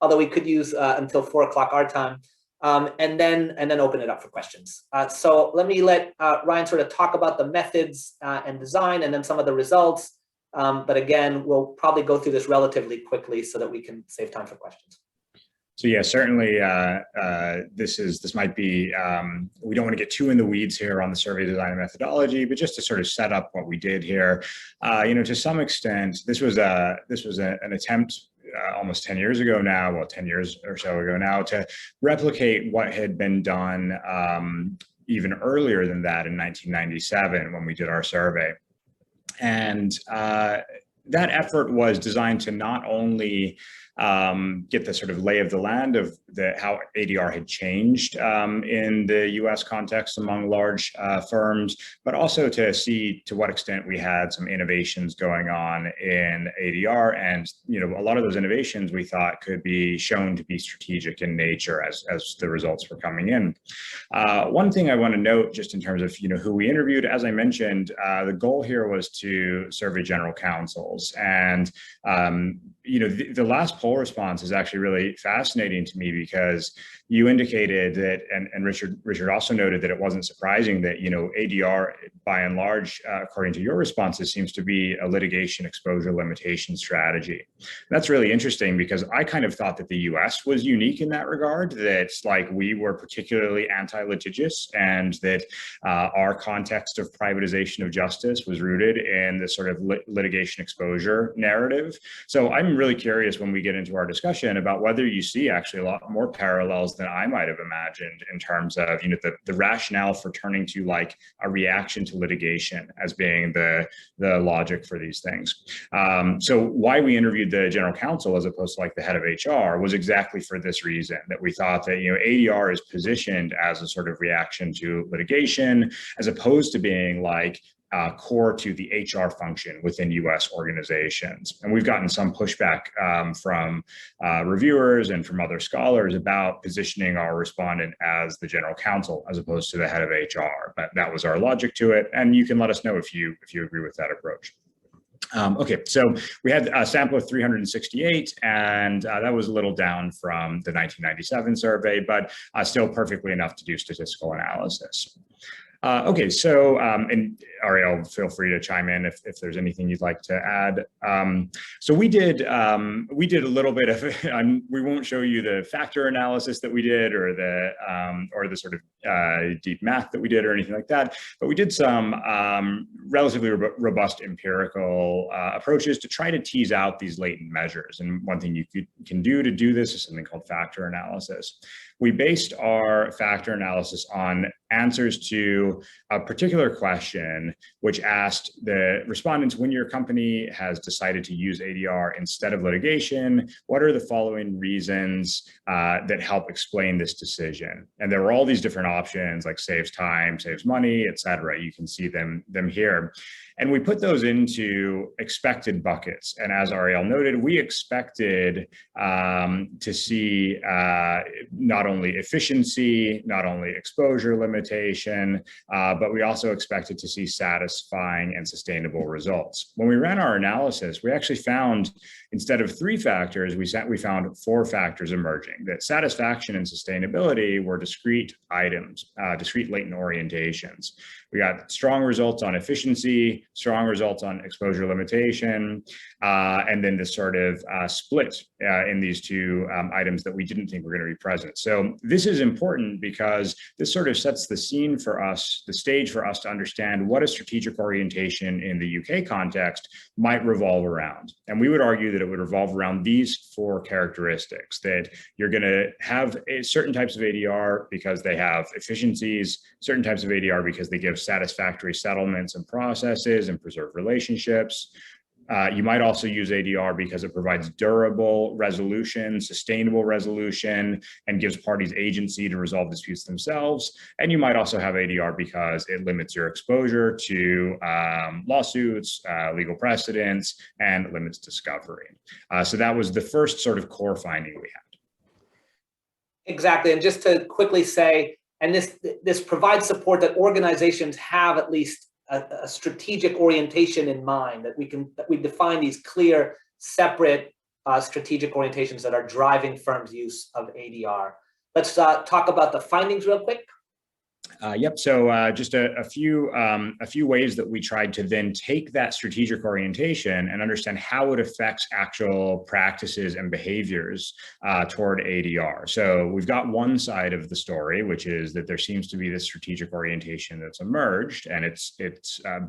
although we could use until 4 o'clock our time, and then open it up for questions. So let me let Ryan sort of talk about the methods and design, and then some of the results. But again, we'll probably go through this relatively quickly so that we can save time for questions. So yeah, certainly this might be, we don't want to get too in the weeds here on the survey design and methodology, but just to sort of set up what we did here, to some extent, this was an attempt almost 10 years ago now, well, 10 years or so ago now, to replicate what had been done even earlier than that in 1997 when we did our survey. And that effort was designed to not only get the sort of lay of the land of how ADR had changed in the US context among large firms, but also to see to what extent we had some innovations going on in ADR. And a lot of those innovations we thought could be shown to be strategic in nature as the results were coming in. One thing I want to note just in terms of who we interviewed, as I mentioned, the goal here was to survey general counsels. And the last poll response is actually really fascinating to me because you indicated that, and Richard also noted that it wasn't surprising that, ADR by and large, according to your responses, seems to be a litigation exposure limitation strategy. That's really interesting because I kind of thought that the US was unique in that regard, that like we were particularly anti-litigious and that our context of privatization of justice was rooted in the sort of litigation exposure narrative. So I'm really curious when we get into our discussion about whether you see actually a lot more parallels than I might have imagined in terms of the rationale for turning to like a reaction to litigation as being the logic for these things. So why we interviewed the general counsel as opposed to like the head of HR was exactly for this reason, that we thought that ADR is positioned as a sort of reaction to litigation as opposed to being like core to the HR function within US organizations. And we've gotten some pushback from reviewers and from other scholars about positioning our respondent as the general counsel as opposed to the head of HR. But that was our logic to it. And you can let us know if you agree with that approach. Okay, so we had a sample of 368, and that was a little down from the 1997 survey, but still perfectly enough to do statistical analysis. Okay, so, and Ariel, feel free to chime in if there's anything you'd like to add. So we did a little bit of, we won't show you the factor analysis that we did or the sort of deep math that we did or anything like that, but we did some relatively robust empirical approaches to try to tease out these latent measures. And one thing you can do to do this is something called factor analysis. We based our factor analysis on answers to a particular question, which asked the respondents, when your company has decided to use ADR instead of litigation, what are the following reasons that help explain this decision? And there were all these different options like saves time, saves money, et cetera. You can see them here. And we put those into expected buckets. And as Ariel noted, we expected to see not only efficiency, not only exposure limitation, but we also expected to see satisfying and sustainable results. When we ran our analysis, we actually found, instead of 3 factors, we found 4 factors emerging. That satisfaction and sustainability were discrete items, discrete latent orientations. We got strong results on efficiency, strong results on exposure limitation, and then this sort of split in these 2 items that we didn't think were going to be present. So this is important because this sort of sets the scene for us, the stage for us to understand what a strategic orientation in the UK context might revolve around. And we would argue that it would revolve around these 4 characteristics, that you're going to have certain types of ADR because they have efficiencies, certain types of ADR because they give satisfactory settlements and processes and preserve relationships. You might also use ADR because it provides durable resolution, sustainable resolution, and gives parties agency to resolve disputes themselves. And you might also have ADR because it limits your exposure to lawsuits, legal precedents, and limits discovery. So that was the first sort of core finding we had. Exactly, and just to quickly say, and this provides support that organizations have at least a strategic orientation in mind, that we define these clear, separate strategic orientations that are driving firms' use of ADR. Let's talk about the findings real quick. Yep. So just a few ways that we tried to then take that strategic orientation and understand how it affects actual practices and behaviors toward ADR. So we've got one side of the story, which is that there seems to be this strategic orientation that's emerged, and it's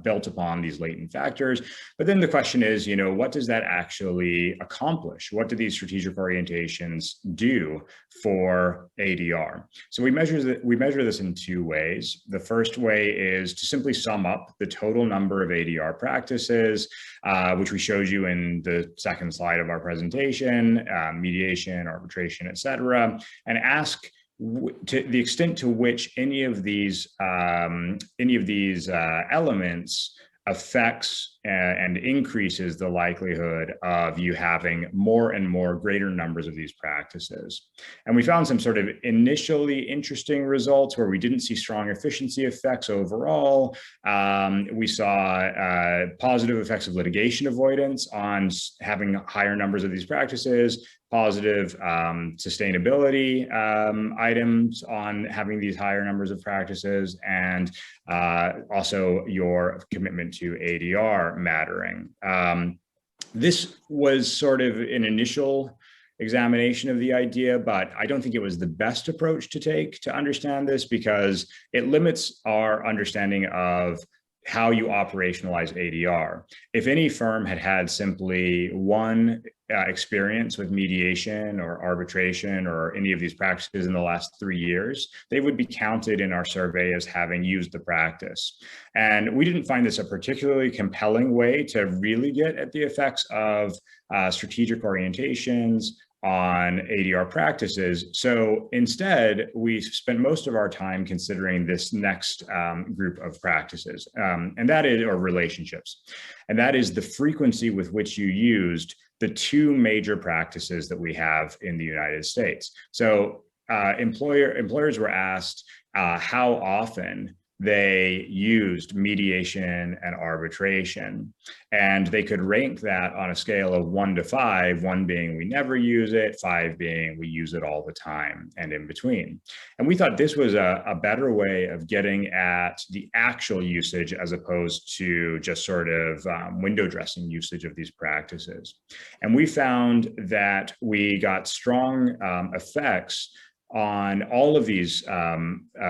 built upon these latent factors. But then the question is, what does that actually accomplish? What do these strategic orientations do for ADR? So we measure this in two ways. The first way is to simply sum up the total number of ADR practices, which we showed you in the second slide of our presentation, mediation, arbitration, et cetera, and ask to the extent to which any of these elements affects and increases the likelihood of you having more and more greater numbers of these practices. And we found some sort of initially interesting results where we didn't see strong efficiency effects overall. We saw positive effects of litigation avoidance on having higher numbers of these practices, positive sustainability items on having these higher numbers of practices, and also your commitment to ADR mattering. This was sort of an initial examination of the idea, but I don't think it was the best approach to take to understand this, because it limits our understanding of how you operationalize ADR. If any firm had had simply one experience with mediation or arbitration or any of these practices in the last 3 years, they would be counted in our survey as having used the practice. And we didn't find this a particularly compelling way to really get at the effects of strategic orientations on ADR practices. So instead, we spent most of our time considering this next group of practices, and that is, or relationships. And that is the frequency with which you used the two major practices that we have in the United States. So employers were asked how often they used mediation and arbitration, and they could rank that on a scale of 1 to 5, 1 being we never use it, 5 being we use it all the time, and in between. And we thought this was a better way of getting at the actual usage as opposed to just sort of window dressing usage of these practices. And we found that we got strong effects on all of these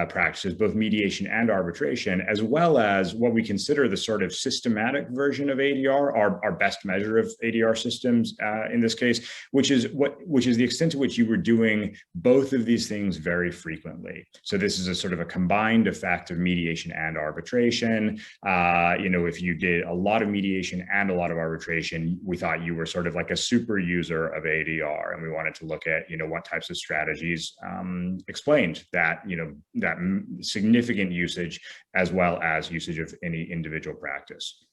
practices, both mediation and arbitration, as well as what we consider the sort of systematic version of ADR, our best measure of ADR systems in this case, which is the extent to which you were doing both of these things very frequently. So this is a sort of a combined effect of mediation and arbitration. If you did a lot of mediation and a lot of arbitration, we thought you were sort of like a super user of ADR, and we wanted to look at what types of strategies explained that that significant usage, as well as usage of any individual practice.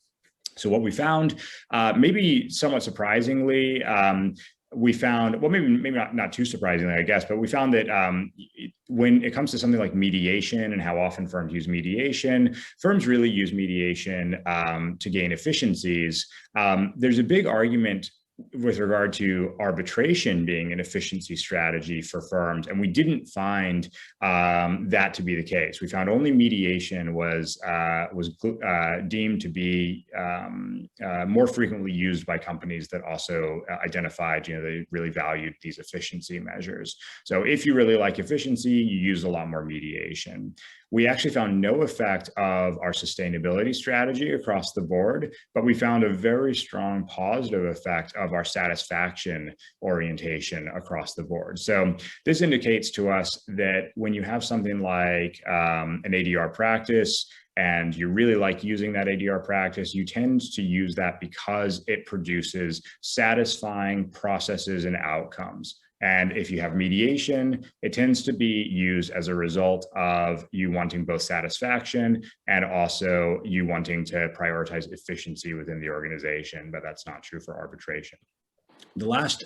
So what we found, maybe somewhat surprisingly, we found, well, maybe not too surprisingly, I guess, but we found that when it comes to something like mediation and how often firms use mediation, firms really use mediation to gain efficiencies. There's a big argument with regard to arbitration being an efficiency strategy for firms, and we didn't find that to be the case. We found only mediation was deemed to be more frequently used by companies that also identified, they really valued these efficiency measures. So if you really like efficiency, you use a lot more mediation. We actually found no effect of our sustainability strategy across the board, but we found a very strong positive effect of our satisfaction orientation across the board. So this indicates to us that when you have something like an ADR practice, and you really like using that ADR practice, you tend to use that because it produces satisfying processes and outcomes. And if you have mediation, it tends to be used as a result of you wanting both satisfaction and also you wanting to prioritize efficiency within the organization, but that's not true for arbitration. The last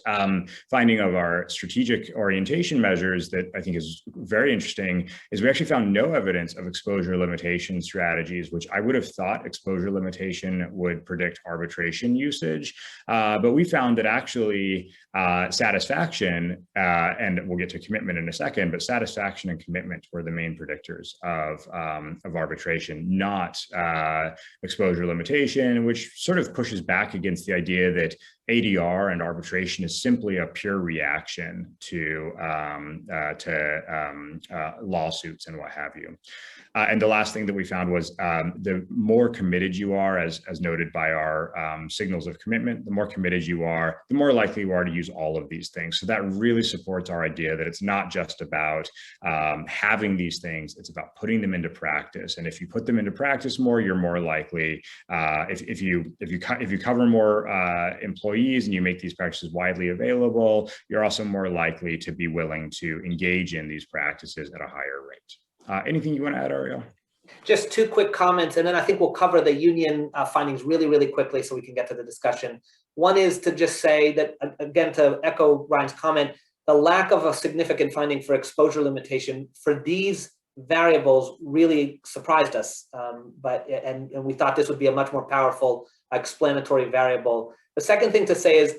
finding of our strategic orientation measures that I think is very interesting is we actually found no evidence of exposure limitation strategies, which I would have thought exposure limitation would predict arbitration usage. But we found that actually satisfaction, and we'll get to commitment in a second, but satisfaction and commitment were the main predictors of arbitration, not exposure limitation, which sort of pushes back against the idea that ADR and arbitration is simply a pure reaction to lawsuits and what have you. And the last thing that we found was the more committed you are, as noted by our signals of commitment, the more committed you are, the more likely you are to use all of these things. So that really supports our idea that it's not just about having these things, it's about putting them into practice. And if you put them into practice more, you're more likely, if you cover more employees and you make these practices widely available, you're also more likely to be willing to engage in these practices at a higher rate. Anything you want to add, Ariel? Just two quick comments, and then I think we'll cover the union findings really, really quickly so we can get to the discussion. One is to just say that, again, to echo Ryan's comment, the lack of a significant finding for exposure limitation for these variables really surprised us, and we thought this would be a much more powerful explanatory variable. The second thing to say is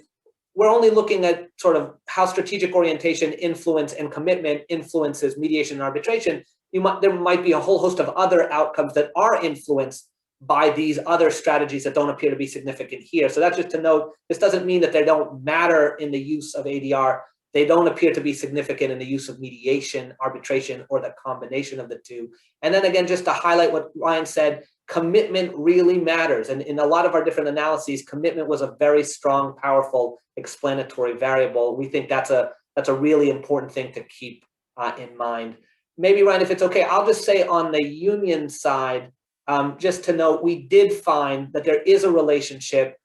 we're only looking at sort of how strategic orientation influence and commitment influences mediation and arbitration. There might be a whole host of other outcomes that are influenced by these other strategies that don't appear to be significant here. So that's just to note, this doesn't mean that they don't matter in the use of ADR. They don't appear to be significant in the use of mediation, arbitration, or the combination of the two. And then again, just to highlight what Ryan said, commitment really matters. And in a lot of our different analyses, commitment was a very strong, powerful explanatory variable. We think that's a really important thing to keep in mind. Maybe, Ryan, if it's okay, I'll just say on the union side, just to note, we did find that there is a relationship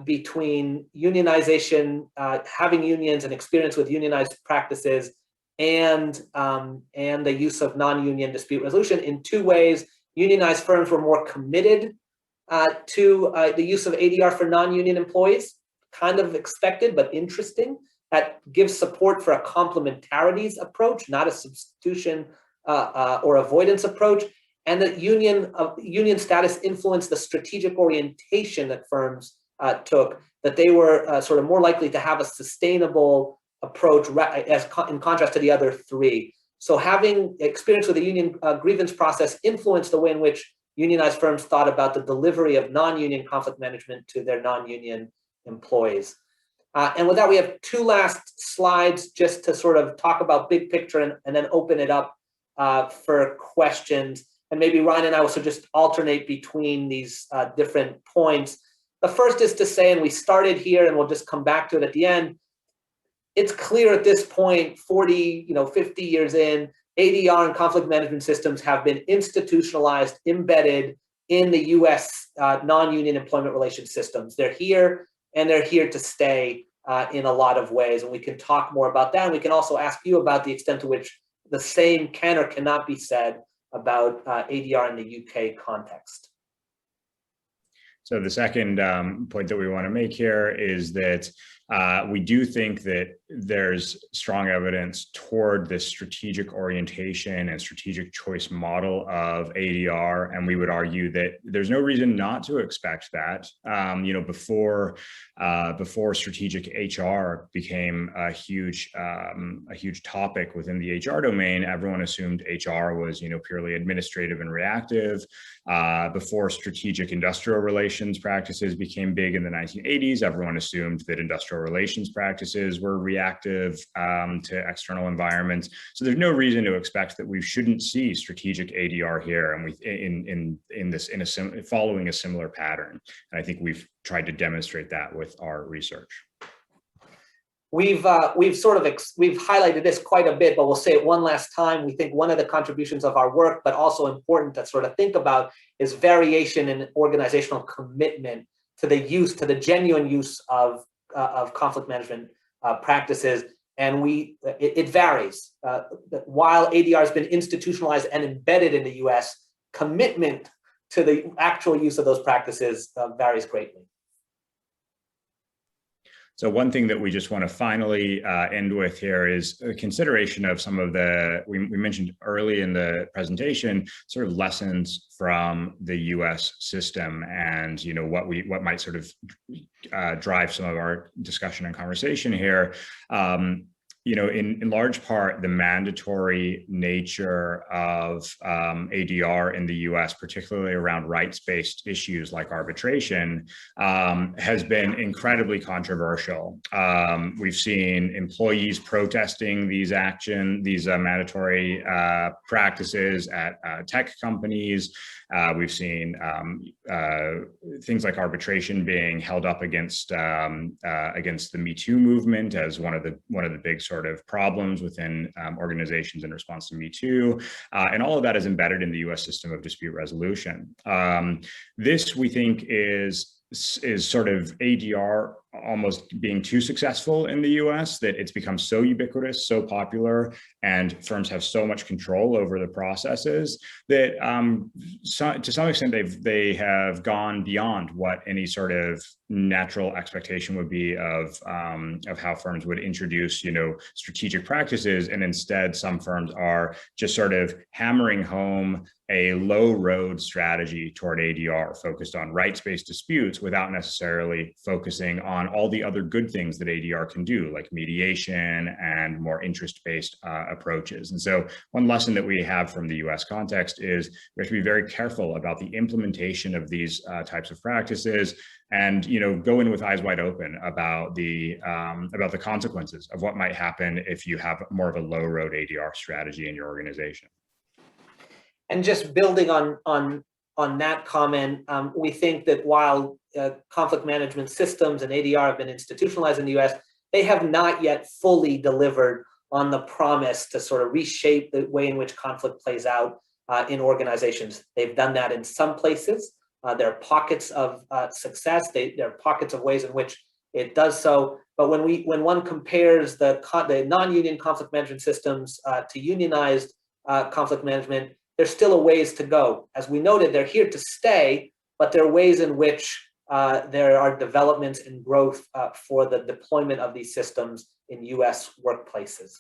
between unionization, having unions and experience with unionized practices, and the use of non-union dispute resolution in two ways. Unionized firms were more committed to the use of ADR for non-union employees, kind of expected, but interesting. That gives support for a complementarities approach, not a substitution or avoidance approach. And that union status influenced the strategic orientation that firms took, that they were sort of more likely to have a sustainable approach in contrast to the other three. So having experience with the union grievance process influenced the way in which unionized firms thought about the delivery of non-union conflict management to their non-union employees. And with that, we have two last slides just to sort of talk about big picture and then open it up for questions. And maybe Ryan and I also just alternate between these different points. The first is to say, and we started here and we'll just come back to it at the end, it's clear at this point, 40, 50 years in, ADR and conflict management systems have been institutionalized, embedded in the US non-union employment relations systems. They're here and they're here to stay in a lot of ways. And we can talk more about that. And we can also ask you about the extent to which the same can or cannot be said about ADR in the UK context. So the second point that we want to make here is that we do think that there's strong evidence toward this strategic orientation and strategic choice model of ADR, and we would argue that there's no reason not to expect that. Before strategic HR became a huge topic within the HR domain, everyone assumed HR was purely administrative and reactive. Before strategic industrial relations practices became big in the 1980s, everyone assumed that industrial relations practices were reactive to external environments. So there's no reason to expect that we shouldn't see strategic ADR here, and following a similar pattern. And I think we've tried to demonstrate that with our research. We've highlighted this quite a bit, but we'll say it one last time. We think one of the contributions of our work, but also important to sort of think about, is variation in organizational commitment to the genuine use of conflict management practices. And it varies. While ADR has been institutionalized and embedded in the US, commitment to the actual use of those practices varies greatly. So one thing that we just want to finally end with here is a consideration of some of the, we mentioned early in the presentation, sort of lessons from the US system, and what might sort of drive some of our discussion and conversation here. In large part, the mandatory nature of ADR in the US, particularly around rights-based issues like arbitration, has been incredibly controversial. We've seen employees protesting these mandatory practices at tech companies. We've seen things like arbitration being held up against the Me Too movement as one of the big sort of problems within organizations in response to Me Too, and all of that is embedded in the U.S. system of dispute resolution. This, we think, is sort of ADR almost being too successful in the US, that it's become so ubiquitous, so popular, and firms have so much control over the processes that to some extent they have gone beyond what any sort of natural expectation would be of how firms would introduce strategic practices, and instead some firms are just sort of hammering home a low road strategy toward ADR focused on rights-based disputes without necessarily focusing on all the other good things that ADR can do, like mediation and more interest-based approaches. And so one lesson that we have from the US context is we have to be very careful about the implementation of these types of practices, and go in with eyes wide open about the consequences of what might happen if you have more of a low road ADR strategy in your organization. And just building on that comment, we think that while conflict management systems and ADR have been institutionalized in the US, they have not yet fully delivered on the promise to sort of reshape the way in which conflict plays out in organizations. They've done that in some places. There are pockets of success. There are pockets of ways in which it does so. But when one compares the non-union conflict management systems to unionized conflict management, there's still a ways to go. As we noted, they're here to stay, but there are ways in which there are developments and growth for the deployment of these systems in US workplaces.